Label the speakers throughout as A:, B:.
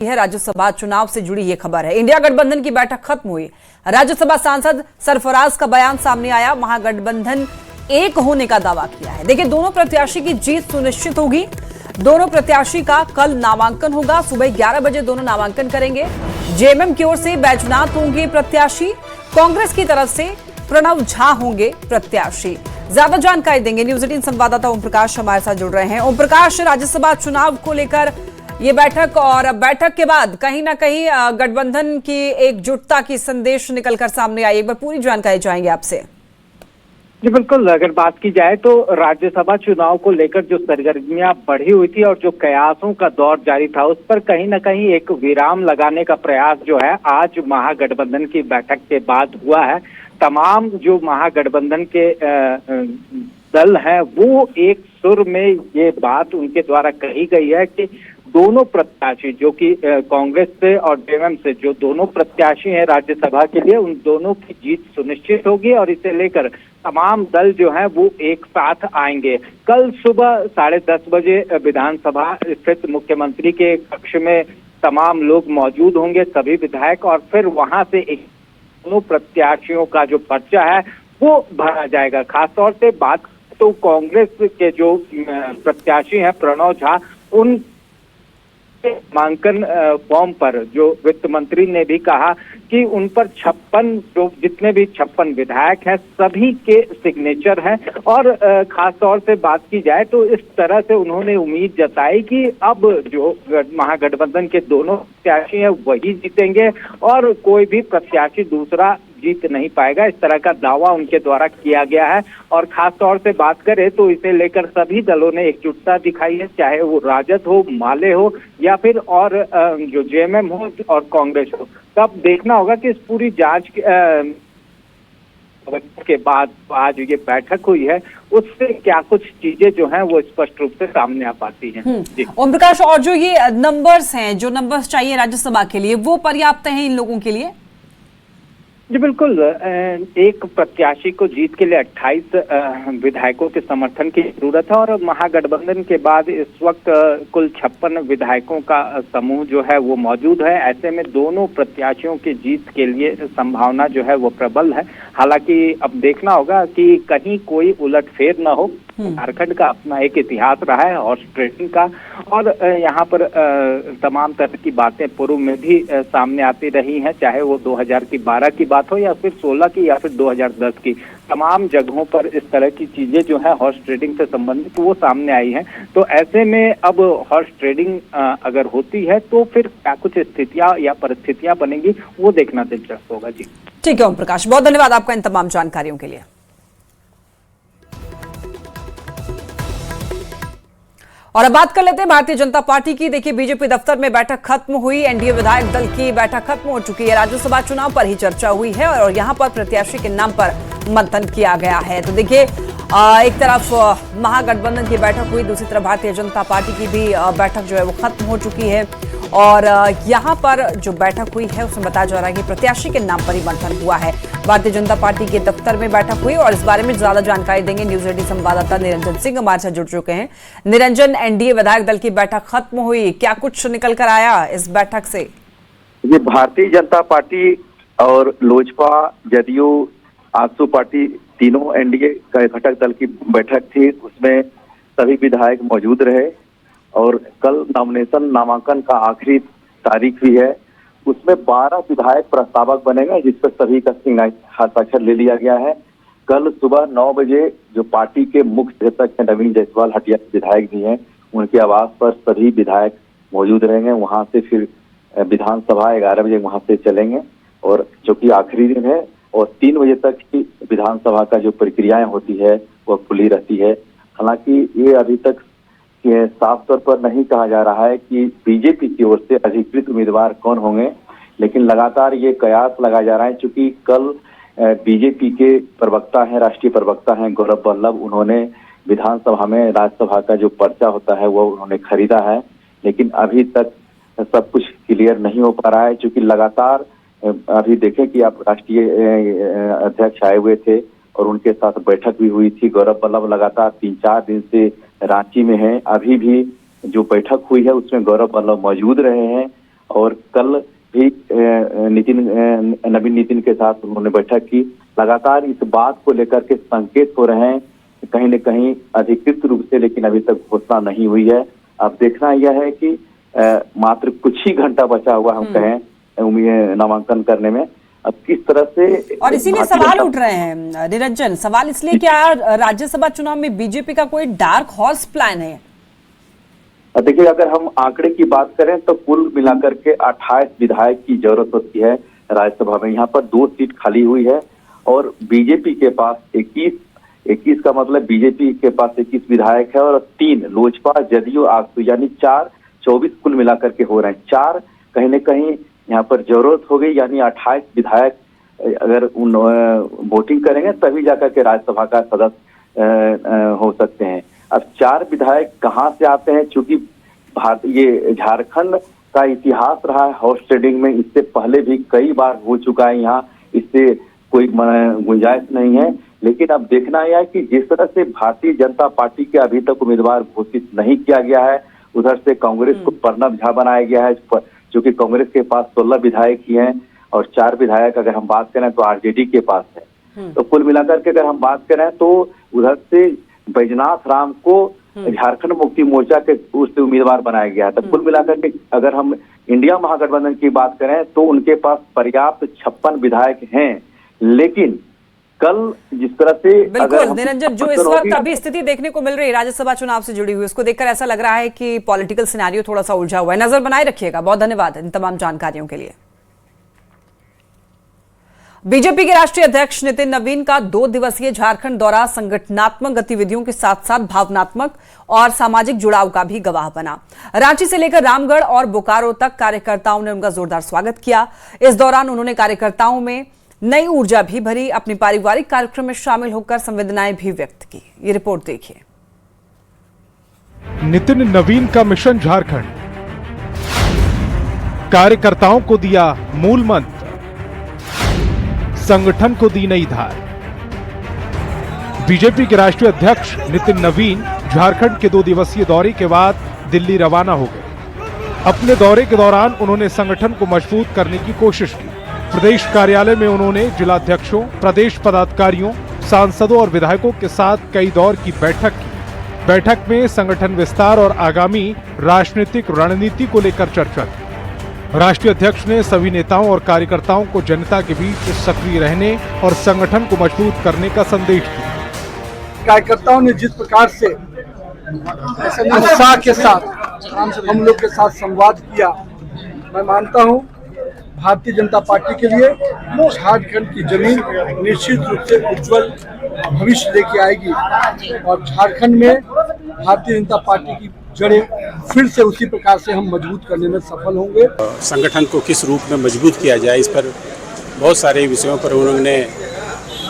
A: है राज्यसभा चुनाव से जुड़ी ये खबर है। इंडिया गठबंधन की बैठक खत्म हुई। राज्यसभा सांसद सरफराज का बयान सामने आया। महागठबंधन एक होने का दावा किया है। देखिए, दोनों प्रत्याशी की जीत सुनिश्चित होगी। दोनों प्रत्याशी का कल नामांकन होगा। सुबह 11 बजे दोनों नामांकन करेंगे। जेएमएम की ओर से बैजनाथ होंगे प्रत्याशी, कांग्रेस की तरफ से प्रणव झा होंगे प्रत्याशी। ज्यादा जानकारी देंगे न्यूज 18 संवाददाता ओम प्रकाश हमारे साथ जुड़ रहे हैं। ओम प्रकाश, राज्यसभा चुनाव को लेकर ये बैठक और बैठक के बाद कहीं ना कहीं गठबंधन की एकजुटता की संदेश निकलकर सामने आई। एक बार पूरी जानकारी चाहेंगे आपसे।
B: जी बिल्कुल, अगर बात की जाए तो राज्यसभा चुनाव को लेकर जो सरगर्मियां बढ़ी हुई थी और जो कयासों का दौर जारी था, उस पर कहीं ना कहीं एक विराम लगाने का प्रयास जो है आज महागठबंधन की बैठक के बाद हुआ है। तमाम जो महागठबंधन के दल हैं वो एक सुर में ये बात उनके द्वारा कही गई है कि दोनों प्रत्याशी जो कि कांग्रेस से और जेएमएम से जो दोनों प्रत्याशी हैं राज्यसभा के लिए, उन दोनों की जीत सुनिश्चित होगी और इसे लेकर तमाम दल जो हैं वो एक साथ आएंगे। कल सुबह 10:30 बजे विधानसभा स्थित मुख्यमंत्री के कक्ष में तमाम लोग मौजूद होंगे, सभी विधायक, और फिर वहां से एक दोनों प्रत्याशियों का जो पर्चा है वो भरा जाएगा। खासतौर से बात तो कांग्रेस के जो प्रत्याशी हैं प्रणव झा, उन नामांकन फॉर्म पर जो वित्त मंत्री ने भी कहा कि उन पर 56 विधायक हैं, सभी के सिग्नेचर हैं। और खास तौर से बात की जाए तो इस तरह से उन्होंने उम्मीद जताई कि अब जो महागठबंधन के दोनों प्रत्याशी हैं वही जीतेंगे और कोई भी प्रत्याशी दूसरा जीत नहीं पाएगा। इस तरह का दावा उनके द्वारा किया गया है। और खास तौर से बात करें तो इसे लेकर सभी दलों ने एकजुटता दिखाई है, चाहे वो राजद हो, माले हो या फिर और जो जेएमएम हो और कांग्रेस हो। तब देखना होगा कि इस पूरी जांच के बाद आज ये बैठक हुई है, उससे क्या कुछ चीजें जो हैं वो स्पष्ट रूप से सामने आ पाती हैं।
A: ओम प्रकाश, और जो ये नंबर्स हैं, जो नंबर्स चाहिए राज्यसभा के लिए, वो पर्याप्त हैं इन लोगों के लिए?
B: जी बिल्कुल, एक प्रत्याशी को जीत के लिए 28 विधायकों के समर्थन की जरूरत है और महागठबंधन के बाद इस वक्त कुल 56 विधायकों का समूह जो है वो मौजूद है। ऐसे में दोनों प्रत्याशियों की जीत के लिए संभावना जो है वो प्रबल है। हालांकि अब देखना होगा कि कहीं कोई उलटफेर न हो। झारखंड का अपना एक इतिहास रहा है हॉर्स ट्रेडिंग का, और यहाँ पर तमाम तरह की बातें पूर्व में भी सामने आती रही हैं, चाहे वो 2012 की बात हो या फिर 16 की या फिर 2010 की। तमाम जगहों पर इस तरह की चीजें जो है हॉर्स ट्रेडिंग से संबंधित वो सामने आई हैं। तो ऐसे में अब हॉर्स ट्रेडिंग अगर होती है तो फिर क्या कुछ स्थितियां या परिस्थितियां बनेंगी, वो देखना दिलचस्प होगा। जी
A: ठीक है ओम प्रकाश, बहुत धन्यवाद आपका इन तमाम जानकारियों के लिए। और अब बात कर लेते हैं भारतीय जनता पार्टी की। देखिए, बीजेपी दफ्तर में बैठक खत्म हुई। एनडीए विधायक दल की बैठक खत्म हो चुकी है। राज्यसभा चुनाव पर ही चर्चा हुई है और यहां पर प्रत्याशी के नाम पर मंथन किया गया है। तो देखिए, एक तरफ महागठबंधन की बैठक हुई, दूसरी तरफ भारतीय जनता पार्टी की भी बैठक जो है वो खत्म हो चुकी है। और यहाँ पर जो बैठक हुई है उसमें बताया जा रहा है कि प्रत्याशी के नाम पर ही मंथन हुआ है। भारतीय जनता पार्टी के दफ्तर में बैठक हुई और इस बारे में ज्यादा जानकारी देंगे न्यूज 18 संवाददाता निरंजन सिंह हमारे साथ जुड़ चुके हैं। निरंजन, एनडीए विधायक दल की बैठक खत्म हुई, क्या कुछ निकल कर आया इस बैठक से?
C: ये भारतीय जनता पार्टी और लोजपा, जदयू, आजसू पार्टी, तीनों एनडीए का घटक दल की बैठक थी। उसमें सभी विधायक मौजूद रहे और कल नामांकन का आखिरी तारीख भी है। उसमें 12 विधायक प्रस्तावक बनेंगे, जिस पर सभी का हस्ताक्षर ले लिया गया है। कल सुबह 9 बजे जो पार्टी के मुख्य सचेतक नवीन जायसवाल हटिया विधायक भी हैं, उनके आवास पर सभी विधायक मौजूद रहेंगे। वहां से फिर विधानसभा 11 बजे वहां से चलेंगे और जो कि आखिरी दिन है, और 3 बजे तक ही विधानसभा का जो प्रक्रियाएं होती है वह खुली रहती है। हालांकि ये अभी तक साफ तौर पर नहीं कहा जा रहा है कि बीजेपी की ओर से अधिकृत उम्मीदवार कौन होंगे, लेकिन लगातार ये कयास लगाया जा रहा है। चूंकि कल बीजेपी के प्रवक्ता हैं, राष्ट्रीय प्रवक्ता हैं गौरव वल्लभ, उन्होंने विधानसभा में राज्यसभा का जो पर्चा होता है वो उन्होंने खरीदा है, लेकिन अभी तक सब कुछ क्लियर नहीं हो पा रहा है। चूंकि लगातार अभी देखें कि आप राष्ट्रीय अध्यक्ष आए हुए थे और उनके साथ बैठक भी हुई थी। गौरव वल्लभ लगातार 3-4 दिन से रांची में हैं। अभी भी जो बैठक हुई है उसमें गौरव वल्लभ मौजूद रहे हैं। और कल भी नवीन नितिन के साथ उन्होंने बैठक की। लगातार इस बात को लेकर के संकेत हो रहे हैं कहीं न कहीं अधिकृत रूप से, लेकिन अभी तक घोषणा नहीं हुई है। अब देखना यह है कि मात्र कुछ ही घंटा बचा हुआ हम कहें नामांकन करने में, अब किस तरह से। और
A: इसीलिए सवाल उठ रहे हैं निरंजन, सवाल इसलिए क्या राज्यसभा चुनाव में बीजेपी का कोई डार्क हॉर्स प्लान है?
C: देखिए, अगर हम आंकड़े की बात करें तो कुल मिलाकर के 28 विधायक की जरूरत होती है राज्यसभा में। यहाँ पर 2 सीट खाली हुई है और बीजेपी के पास 21 का मतलब बीजेपी के पास 21 विधायक है और 3 लोजपा, जदयू, आजसू, यानी 24 कुल मिलाकर के हो रहे हैं। 4 कहीं न कहीं यहाँ पर जरूरत हो गई, यानी 28 विधायक अगर वोटिंग करेंगे तभी जाकर के राज्यसभा का सदस्य हो सकते हैं। अब 4 विधायक कहाँ से आते हैं? चूंकि ये झारखंड का इतिहास रहा है हॉर्स ट्रेडिंग में, इससे पहले भी कई बार हो चुका है यहाँ, इससे कोई गुंजाइश नहीं है। लेकिन अब देखना यह है कि जिस तरह से भारतीय जनता पार्टी के अभी तक उम्मीदवार घोषित नहीं किया गया है, उधर से कांग्रेस को प्रणब झा बनाया गया है, जो कि कांग्रेस के पास 16 विधायक ही हैं और 4 विधायक अगर हम बात करें तो आरजेडी के पास है। तो कुल मिलाकर के अगर हम बात करें तो उधर से बैजनाथ राम को झारखंड मुक्ति मोर्चा के उससे उम्मीदवार बनाया गया है। तो कुल मिलाकर के अगर हम इंडिया महागठबंधन की बात करें तो उनके पास पर्याप्त 56 विधायक हैं। लेकिन कल जिस तरह से
A: बिल्कुल निरंजन, जो इस वक्त अभी स्थिति देखने को मिल रही है राज्यसभा चुनाव से जुड़ी हुई, उसको देखकर ऐसा लग रहा है कि पॉलिटिकल सिनेरियो थोड़ा सा उलझा हुआ है। नजर बनाए रखिएगा। बहुत धन्यवाद इन तमाम जानकारियों के लिए। बीजेपी के राष्ट्रीय अध्यक्ष नितिन नवीन का 2 दिवसीय झारखंड दौरा संगठनात्मक गतिविधियों के साथ साथ भावनात्मक और सामाजिक जुड़ाव का भी गवाह बना। रांची से लेकर रामगढ़ और बोकारो तक कार्यकर्ताओं ने उनका जोरदार स्वागत किया। इस दौरान उन्होंने कार्यकर्ताओं में नई ऊर्जा भी भरी, अपने पारिवारिक कार्यक्रम में शामिल होकर संवेदनाएं भी व्यक्त की। ये रिपोर्ट देखिए।
D: नितिन नवीन का मिशन झारखंड, कार्यकर्ताओं को दिया मूल मंत्र, संगठन को दी नई धार। बीजेपी के राष्ट्रीय अध्यक्ष नितिन नवीन झारखंड के 2 दिवसीय दौरे के बाद दिल्ली रवाना हो गए। अपने दौरे के दौरान उन्होंने संगठन को मजबूत करने की कोशिश की। प्रदेश कार्यालय में उन्होंने जिलाध्यक्षों, प्रदेश पदाधिकारियों, सांसदों और विधायकों के साथ कई दौर की बैठक की। बैठक में संगठन विस्तार और आगामी राजनीतिक रणनीति को लेकर चर्चा की। राष्ट्रीय अध्यक्ष ने सभी नेताओं और कार्यकर्ताओं को जनता के बीच सक्रिय रहने और संगठन को मजबूत करने का संदेश दिया।
E: कार्यकर्ताओं ने जिस प्रकार से उत्साह के साथ हम लोग के साथ संवाद किया, मैं मानता हूं भारतीय जनता पार्टी के लिए झारखंड की जमीन निश्चित रूप से उज्जवल भविष्य लेके आएगी और झारखंड में भारतीय जनता पार्टी की जड़ें फिर से उसी प्रकार से हम मजबूत करने में सफल होंगे।
F: संगठन को किस रूप में मजबूत किया जाए, इस पर बहुत सारे विषयों पर उन्होंने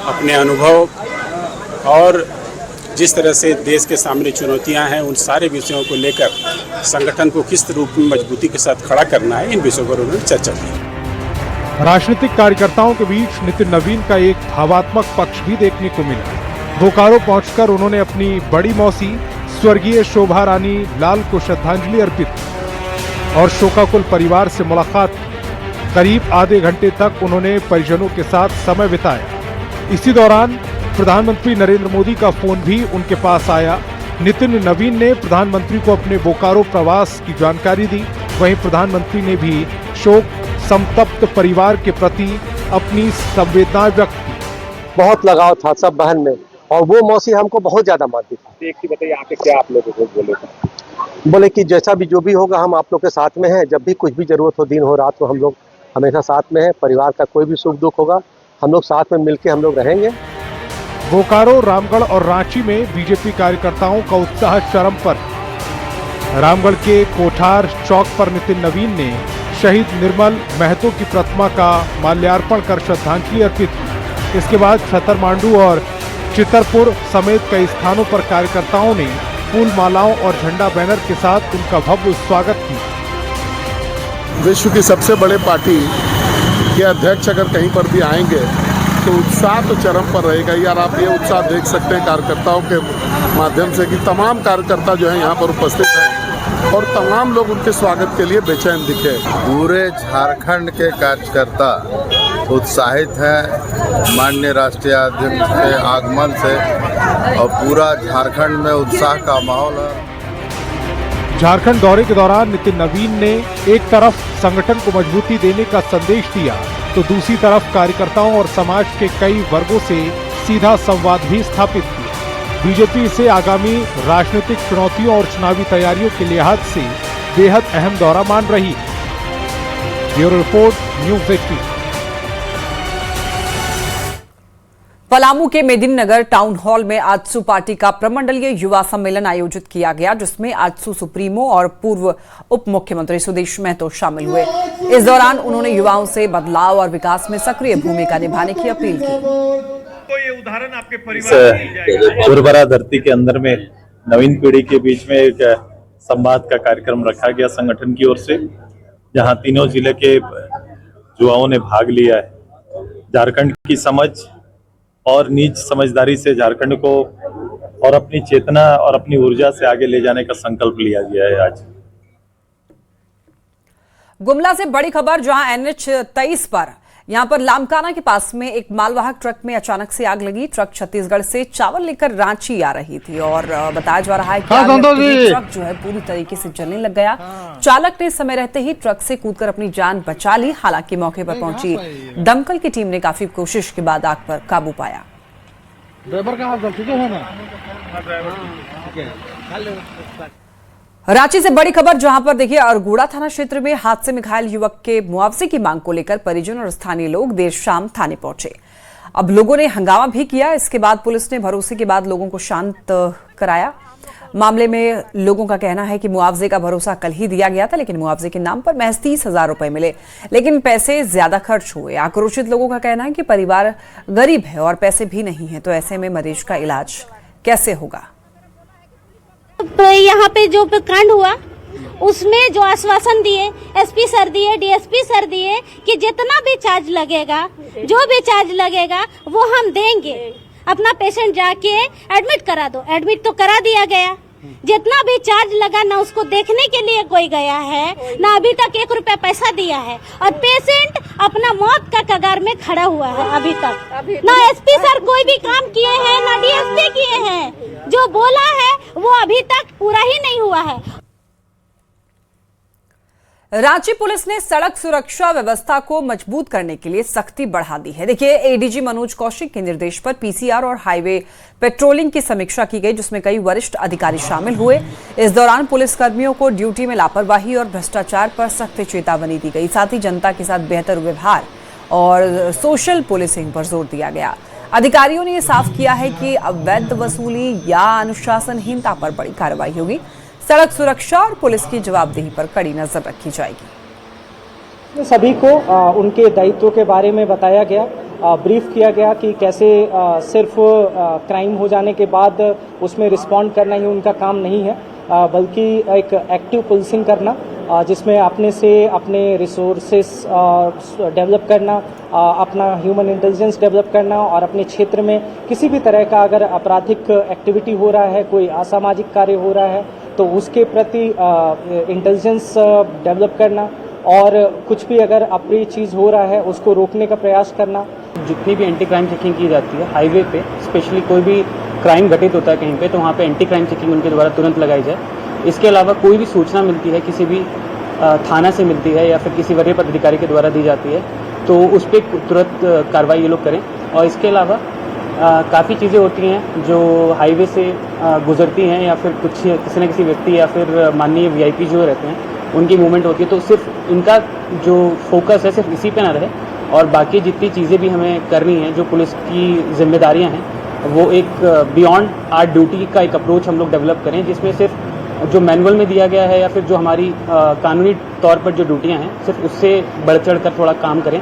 F: अपने अनुभव और जिस तरह से देश के सामने चुनौतियां हैं, उन सारे विषयों को लेकर संगठन को किस रूप में मजबूती के साथ खड़ा करना है, इन विषयों पर उन्होंने चर्चा की।
D: राजनीतिक कार्यकर्ताओं के बीच नितिन नवीन का एक भावात्मक पक्ष भी देखने को मिला। बोकारो पहुंचकर उन्होंने अपनी बड़ी मौसी स्वर्गीय शोभा रानी लाल को श्रद्धांजलि अर्पित की और शोकाकुल परिवार से मुलाकात की। करीब आधे घंटे तक उन्होंने परिजनों के साथ समय बिताया। इसी दौरान प्रधानमंत्री नरेंद्र मोदी का फोन भी उनके पास आया। नितिन नवीन ने प्रधानमंत्री को अपने बोकारो प्रवास की जानकारी दी। वहीं प्रधानमंत्री ने भी शोक संतप्त परिवार के प्रति अपनी संवेदना व्यक्त की।
G: बहुत लगाव था सब बहन में और वो मौसी हमको बहुत ज्यादा मानती थी।
H: एक चीज बताइए, आके क्या आप लोगों को बोले थे?
G: बोले कि जैसा भी जो भी होगा हम आप लोग के साथ में हैं, जब भी कुछ भी जरूरत हो, दिन हो रात हो, हम लोग हमेशा साथ में हैं। परिवार का कोई भी सुख दुख होगा हम लोग साथ में मिलकर हम लोग रहेंगे।
D: बोकारो, रामगढ़ और रांची में बीजेपी कार्यकर्ताओं का उत्साह चरम पर। रामगढ़ के कोठार चौक पर नितिन नवीन ने शहीद निर्मल महतो की प्रतिमा का माल्यार्पण कर श्रद्धांजलि अर्पित की। इसके बाद छतरमांडू और चितरपुर समेत कई स्थानों पर कार्यकर्ताओं ने फूल मालाओं और झंडा बैनर के साथ उनका भव्य स्वागत किया।
I: विश्व की सबसे बड़े पार्टी के अध्यक्ष अगर कहीं पर भी आएंगे तो उत्साह तो चरम पर रहेगा। यार आप ये उत्साह देख सकते हैं कार्यकर्ताओं के माध्यम से कि तमाम कार्यकर्ता जो है यहाँ पर उपस्थित हैं और तमाम लोग उनके स्वागत के लिए बेचैन दिखे।
J: पूरे झारखंड के कार्यकर्ता उत्साहित हैं माननीय राष्ट्रीय अध्यक्ष के आगमन से और पूरा झारखंड में उत्साह का माहौल है।
D: झारखंड दौरे के दौरान नितिन नवीन ने एक तरफ संगठन को मजबूती देने का संदेश दिया तो दूसरी तरफ कार्यकर्ताओं और समाज के कई वर्गों से सीधा संवाद भी स्थापित किया। बीजेपी इसे आगामी राजनीतिक चुनौतियों और चुनावी तैयारियों के लिहाज से बेहद अहम दौरा मान रही है। Bureau report, news 18।
A: पलामू के मेदिनीनगर टाउन हॉल में आजसू पार्टी का प्रमंडलीय युवा सम्मेलन आयोजित किया गया, जिसमें आजसू सुप्रीमो और पूर्व उप मुख्यमंत्री सुदेश महतो शामिल हुए। इस दौरान उन्होंने युवाओं से बदलाव और विकास में सक्रिय भूमिका निभाने की अपील की।
K: तो ये उदाहरण आपके परिवार उर्वरा धरती के अंदर में नवीन पीढ़ी के बीच में एक संवाद का कार्यक्रम रखा गया संगठन की ओर से, जहां तीनों जिले के युवाओं ने भाग लिया है। झारखंड की समझ और नीच समझदारी से झारखंड को और अपनी चेतना और अपनी ऊर्जा से आगे ले जाने का संकल्प लिया गया है। आज
A: गुमला से बड़ी खबर, जहां NH 23 पर यहां पर लामकाना के पास में एक मालवाहक ट्रक में अचानक से आग लगी। ट्रक छत्तीसगढ़ से चावल लेकर रांची आ रही थी और बताया जा रहा है कि ट्रक जो है पूरी तरीके से जलने लग गया। चालक ने समय रहते ही ट्रक से कूदकर अपनी जान बचा ली। हालांकि मौके पर पहुंची दमकल की टीम ने काफी कोशिश के बाद आग पर काबू पाया।
E: ड्राइवर का हाल ठीक है ना?
A: रांची से बड़ी खबर, जहां पर देखिए अरगोड़ा थाना क्षेत्र में हादसे में घायल युवक के मुआवजे की मांग को लेकर परिजन और स्थानीय लोग देर शाम थाने पहुंचे। अब लोगों ने हंगामा भी किया। इसके बाद पुलिस ने भरोसे के बाद लोगों को शांत कराया। मामले में लोगों का कहना है कि मुआवजे का भरोसा कल ही दिया गया था, लेकिन मुआवजे के नाम पर महज 30,000 रुपए मिले, लेकिन पैसे ज्यादा खर्च हुए। आक्रोशित लोगों का कहना है कि परिवार गरीब है और पैसे भी नहीं है, तो ऐसे में मरीज का इलाज कैसे होगा।
L: यहाँ पे जो कांड हुआ उसमें जो आश्वासन दिए SP सर दिए, DSP सर दिए कि जितना भी चार्ज लगेगा, जो भी चार्ज लगेगा वो हम देंगे। अपना पेशेंट जाके एडमिट करा दो। एडमिट तो करा दिया गया। जितना भी चार्ज लगा ना उसको देखने के लिए कोई गया है, ना अभी तक 1 रुपया पैसा दिया है और पेशेंट अपना मौत का कगार में खड़ा हुआ है। अभी तक ना SP सर कोई भी काम किए हैं, ना DSP किए हैं। जो बोला है वो अभी तक पूरा ही नहीं हुआ है।
A: रांची पुलिस ने सड़क सुरक्षा व्यवस्था को मजबूत करने के लिए सख्ती बढ़ा दी है। देखिए, ADG मनोज कौशिक के निर्देश पर PCR और हाईवे पेट्रोलिंग की समीक्षा की गई, जिसमें कई वरिष्ठ अधिकारी शामिल हुए। इस दौरान पुलिस कर्मियों को ड्यूटी में लापरवाही और भ्रष्टाचार पर सख्त चेतावनी दी गई। साथ ही जनता के साथ बेहतर व्यवहार और सोशल पुलिसिंग पर जोर दिया गया। अधिकारियों ने यह साफ किया है कि अवैध वसूली या अनुशासनहीनता पर बड़ी कार्रवाई होगी। सड़क सुरक्षा और पुलिस की जवाबदेही पर कड़ी नजर रखी जाएगी।
M: सभी को उनके दायित्व के बारे में बताया गया, ब्रीफ किया गया कि कैसे सिर्फ क्राइम हो जाने के बाद उसमें रिस्पॉन्ड करना ही उनका काम नहीं है, बल्कि एक एक्टिव पुलिसिंग करना, जिसमें अपने से अपने रिसोर्सेस डेवलप करना, अपना ह्यूमन इंटेलिजेंस डेवलप करना और अपने क्षेत्र में किसी भी तरह का अगर आपराधिक एक्टिविटी हो रहा है, कोई असामाजिक कार्य हो रहा है, तो उसके प्रति इंटेलिजेंस डेवलप करना और कुछ भी अगर अप्रिय चीज़ हो रहा है उसको रोकने का प्रयास करना।
N: जितनी भी एंटी क्राइम चेकिंग की जाती है हाईवे पे, स्पेशली कोई भी क्राइम घटित होता है कहीं पे, तो वहाँ पे एंटी क्राइम चेकिंग उनके द्वारा तुरंत लगाई जाए। इसके अलावा कोई भी सूचना मिलती है, किसी भी थाना से मिलती है या फिर किसी वरीय पदाधिकारी के द्वारा दी जाती है, तो उस पर तुरंत कार्रवाई ये लोग करें। और इसके अलावा काफ़ी चीज़ें होती हैं जो हाईवे से गुजरती हैं या फिर कुछ किसी न किसी व्यक्ति या फिर माननीय VIP जो रहते हैं उनकी मूवमेंट होती है, तो सिर्फ इनका जो फोकस है सिर्फ इसी पे ना रहे और बाकी जितनी चीज़ें भी हमें करनी है, जो पुलिस की जिम्मेदारियां हैं, वो एक बियॉन्ड आर ड्यूटी का एक अप्रोच हम लोग डेवलप करें, जिसमें सिर्फ जो मैनुअल में दिया गया है या फिर जो हमारी कानूनी तौर पर जो ड्यूटियाँ हैं सिर्फ उससे बढ़ चढ़ कर थोड़ा काम करें।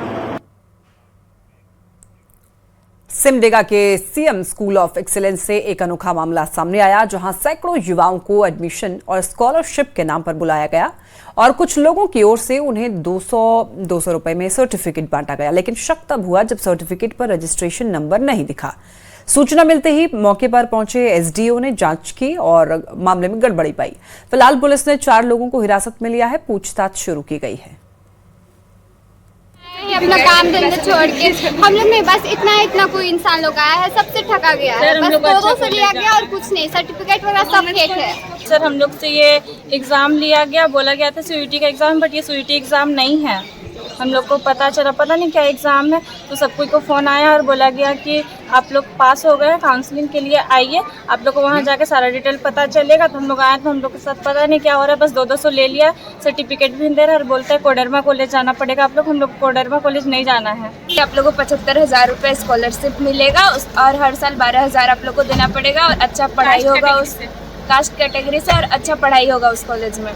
A: सिमडेगा के CM स्कूल ऑफ एक्सीलेंस से एक अनोखा मामला सामने आया, जहां सैकड़ों युवाओं को एडमिशन और स्कॉलरशिप के नाम पर बुलाया गया और कुछ लोगों की ओर से उन्हें 200 रुपए में सर्टिफिकेट बांटा गया। लेकिन शक तब हुआ जब सर्टिफिकेट पर रजिस्ट्रेशन नंबर नहीं दिखा। सूचना मिलते ही मौके पर पहुंचे एसडीओ ने जांच की और मामले में गड़बड़ी पाई। फिलहाल पुलिस ने 4 लोगों को हिरासत में लिया है, पूछताछ शुरू की गई है।
O: अपना काम धंधा छोड़ के हम लोग में बस इतना कोई इंसान लोग आया है, सबसे ठगा गया है। बस 200 लिया गया और कुछ नहीं, सर्टिफिकेट वगैरह सब फेक है।
P: सर हम लोग से ये एग्ज़ाम लिया गया, बोला गया था सीयूईटी का एग्ज़ाम, बट ये सीयूईटी एग्ज़ाम नहीं है। हम लोग को पता चला, पता नहीं क्या एग्ज़ाम है, तो सब कोई को फ़ोन आया और बोला गया कि आप लोग पास हो गए, काउंसलिंग के लिए आइए, आप लोग को वहाँ जाके सारा डिटेल पता चलेगा। तो हम लोग आए तो हम लोग के साथ पता नहीं क्या हो रहा है, बस 200 ले लिया, सर्टिफिकेट भी दे रहा है और बोलते हैं कोडरमा कॉलेज जाना पड़ेगा आप लोग। हम लोग कोडरमा कॉलेज नहीं जाना है।
O: आप लोगों को 75,000 रुपये स्कॉलरशिप मिलेगा और हर साल 12,000 आप लोग को देना पड़ेगा और अच्छा पढ़ाई होगा उस कास्ट कैटेगरी से और अच्छा पढ़ाई होगा उस कॉलेज में।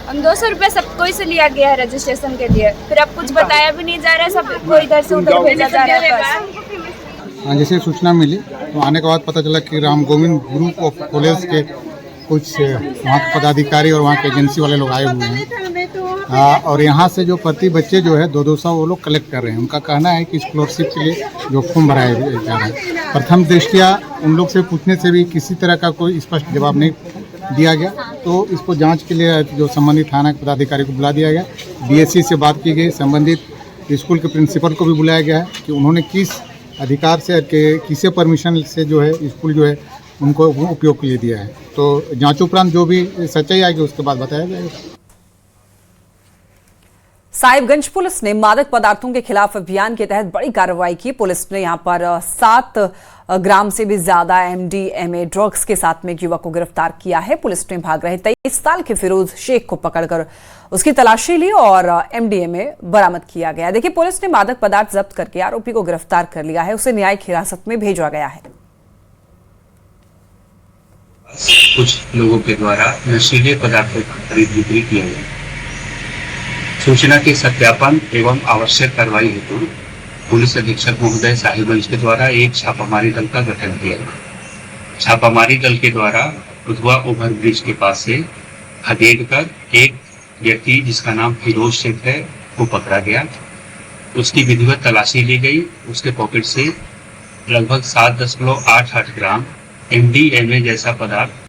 O: हम 200 रुपये सब कोई से लिया गया है रजिस्ट्रेशन के लिए, फिर अब कुछ बताया भी नहीं जा रहा है, सब कोई इधर से उधर भेजा जा रहा है।
Q: जैसे सूचना मिली तो आने के बाद पता चला कि Ram Govind group of college के कुछ वहाँ के पदाधिकारी और वहाँ के एजेंसी वाले लोग आए हुए हैं और यहाँ से जो प्रति बच्चे जो है 200 वो लोग कलेक्ट कर रहे हैं। उनका कहना है कि स्कॉलरशिप के लिए जो फॉर्म भराया जा रहा है, प्रथम दृष्टया उन लोग से पूछने से भी किसी तरह का कोई स्पष्ट जवाब नहीं दिया गया, तो इसको जांच के लिए जो संबंधित थाना के पदाधिकारी को बुला दिया गया। डीएससी से बात की गई, संबंधित स्कूल के प्रिंसिपल को भी बुलाया गया है कि उन्होंने किस अधिकार से किसे परमिशन से जो है स्कूल जो है उनको उपयोग के लिए दिया है। तो जांच उपरांत जो भी सच्चाई आएगी उसके बाद बताया जाएगा।
A: साहिबगंज पुलिस ने मादक पदार्थों के खिलाफ अभियान के तहत बड़ी कार्रवाई की। पुलिस ने यहां पर 7 ग्राम से भी ज्यादा MDMA ड्रग्स के साथ में एक युवक को गिरफ्तार किया है। पुलिस ने भाग रहे 23 साल के फिरोज शेख को पकड़कर उसकी तलाशी ली और MDMA बरामद किया गया। देखिए, पुलिस ने मादक पदार्थ जब्त करके आरोपी को गिरफ्तार कर लिया है, उसे न्यायिक हिरासत में भेजा गया है।
R: कुछ लोगों के द्वारा नशीले पदार्थों की खरीद बिक्री किया गया। सूचना के सत्यापन एवं आवश्यक कार्रवाई हेतु पुलिस अधीक्षक महोदय साहिबगंज के द्वारा एक छापामारी दल का गठन किया गया। छापामारी दल के द्वारा उधवा ओवर ब्रिज के पास से खदेड़ कर एक व्यक्ति जिसका नाम फिरोज शेख है को पकड़ा गया। उसकी विधिवत तलाशी ली गई। उसके पॉकेट से लगभग 7.88 ग्राम MDMA जैसा पदार्थ।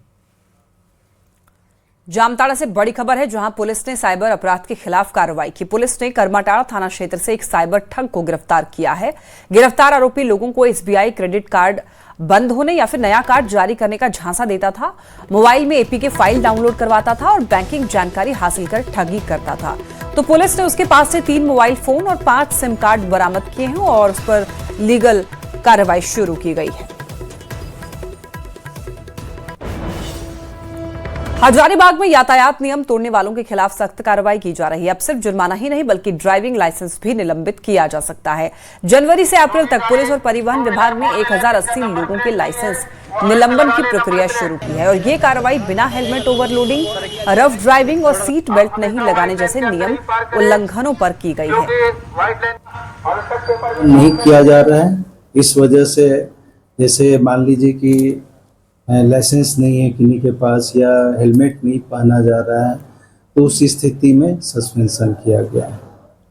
A: जामताड़ा से बड़ी खबर है, जहां पुलिस ने साइबर अपराध के खिलाफ कार्रवाई की। पुलिस ने करमाटाड़ा थाना क्षेत्र से एक साइबर ठग को गिरफ्तार किया है। गिरफ्तार आरोपी लोगों को SBI क्रेडिट कार्ड बंद होने या फिर नया कार्ड जारी करने का झांसा देता था, मोबाइल में APK फाइल डाउनलोड करवाता था और बैंकिंग जानकारी हासिल कर ठगी करता था। तो पुलिस ने उसके पास से 3 मोबाइल फोन और 5 सिम कार्ड बरामद किए हैं और उस पर लीगल कार्रवाई शुरू की गई है। हजारीबाग में यातायात नियम तोड़ने वालों के खिलाफ सख्त कार्रवाई की जा रही है। अब सिर्फ जुर्माना ही नहीं बल्कि ड्राइविंग लाइसेंस भी निलंबित किया जा सकता है। जनवरी से अप्रैल तक पुलिस और परिवहन विभाग ने 1080 लोगों के लाइसेंस निलंबन की प्रक्रिया शुरू की है और ये कार्रवाई बिना हेलमेट ओवरलोडिंग, रफ ड्राइविंग और सीट बेल्ट नहीं लगाने जैसे नियम उल्लंघनों पर की गई है।
S: नहीं किया जा रहा है, इस वजह से जैसे मान लीजिए कि लाइसेंस नहीं है किन्हीं के पास या हेलमेट नहीं पहना जा रहा है, तो उस स्थिति में सस्पेंशन किया गया है।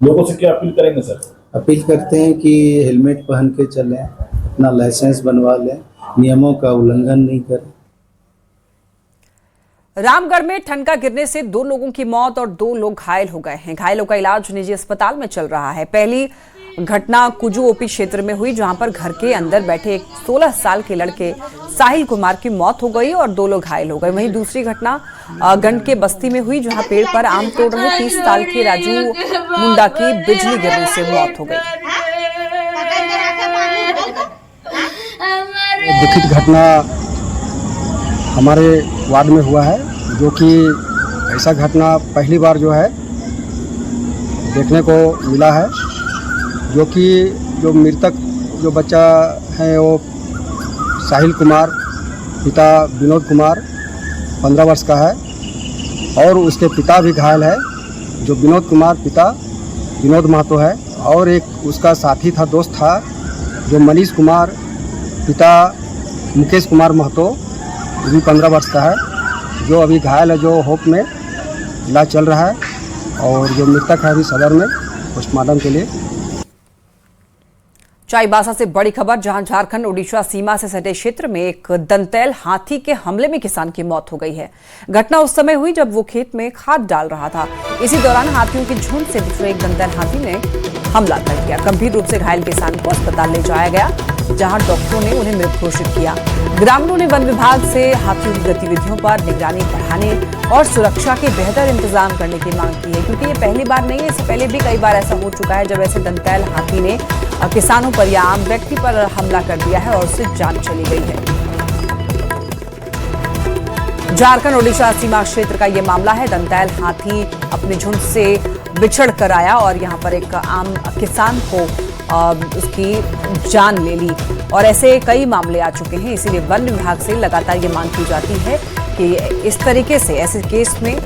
H: लोगों से क्या अपील करेंगे सर?
S: अपील करते हैं कि हेलमेट पहन के चलें, अपना लाइसेंस बनवा लें, नियमों का उल्लंघन नहीं करें।
A: रामगढ़ में ठनका गिरने से 2 लोगों की मौत और 2 लोग घायल हो गए हैं। घायलों का इलाज निजी अस्पताल में चल रहा है। पहली घटना कुजू ओपी क्षेत्र में हुई, जहां पर घर के अंदर बैठे एक 16 साल के लड़के साहिल कुमार की मौत हो गई और 2 लोग घायल हो गए। वहीं दूसरी घटना गंड के बस्ती में हुई, जहां पेड़ पर आम तोड़ रहे 30 साल के राजू मुंडा की बिजली गिरने से मौत हो गई।
T: दुखित घटना हमारे वार्ड में हुआ है, जो कि ऐसा घटना पहली बार जो है देखने को मिला है। जो कि जो मृतक जो बच्चा है वो साहिल कुमार, पिता विनोद कुमार 15 वर्ष का है और उसके पिता भी घायल है। जो विनोद कुमार पिता विनोद महतो है और एक उसका साथी था, दोस्त था, जो मनीष कुमार पिता मुकेश कुमार महतो, वो भी 15 वर्ष का है, जो अभी घायल है, जो होप में इलाज चल रहा है और जो मृतक है अभी सदर में पोस्टमार्टम के लिए।
A: चाईबासा से बड़ी खबर, जहां झारखंड ओडिशा सीमा से सटे क्षेत्र में एक दंतैल हाथी के हमले में किसान की मौत हो गई है। घटना उस समय हुई जब वो खेत में खाद डाल रहा था। इसी दौरान हाथियों के झुंड से निकले एक दंतैल हाथी ने हमला कर दिया। गंभीर रूप से घायल किसान को अस्पताल ले जाया गया, जहां डॉक्टरों ने उन्हें मृत घोषित किया। ग्रामीणों ने वन विभाग से हाथियों की गतिविधियों पर निगरानी बढ़ाने और सुरक्षा के बेहतर इंतजाम करने की मांग की है, क्योंकि ये पहली बार नहीं है। इससे पहले भी कई बार ऐसा हो चुका है जब ऐसे दंतैल हाथी ने किसानों पर या आम व्यक्ति पर हमला कर दिया है और उससे जान चली गई है। झारखंड ओडिशा सीमा क्षेत्र का ये मामला है। दंतैल हाथी अपने झुंड से बिछड़ कर आया और यहाँ पर एक आम किसान को उसकी जान ले ली, और ऐसे कई मामले आ चुके हैं। इसीलिए वन विभाग से लगातार ये मांग की जाती है कि इस तरीके से ऐसे केस में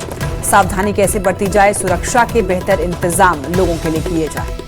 A: सावधानी कैसे बरती जाए, सुरक्षा के बेहतर इंतजाम लोगों के लिए किए जाए।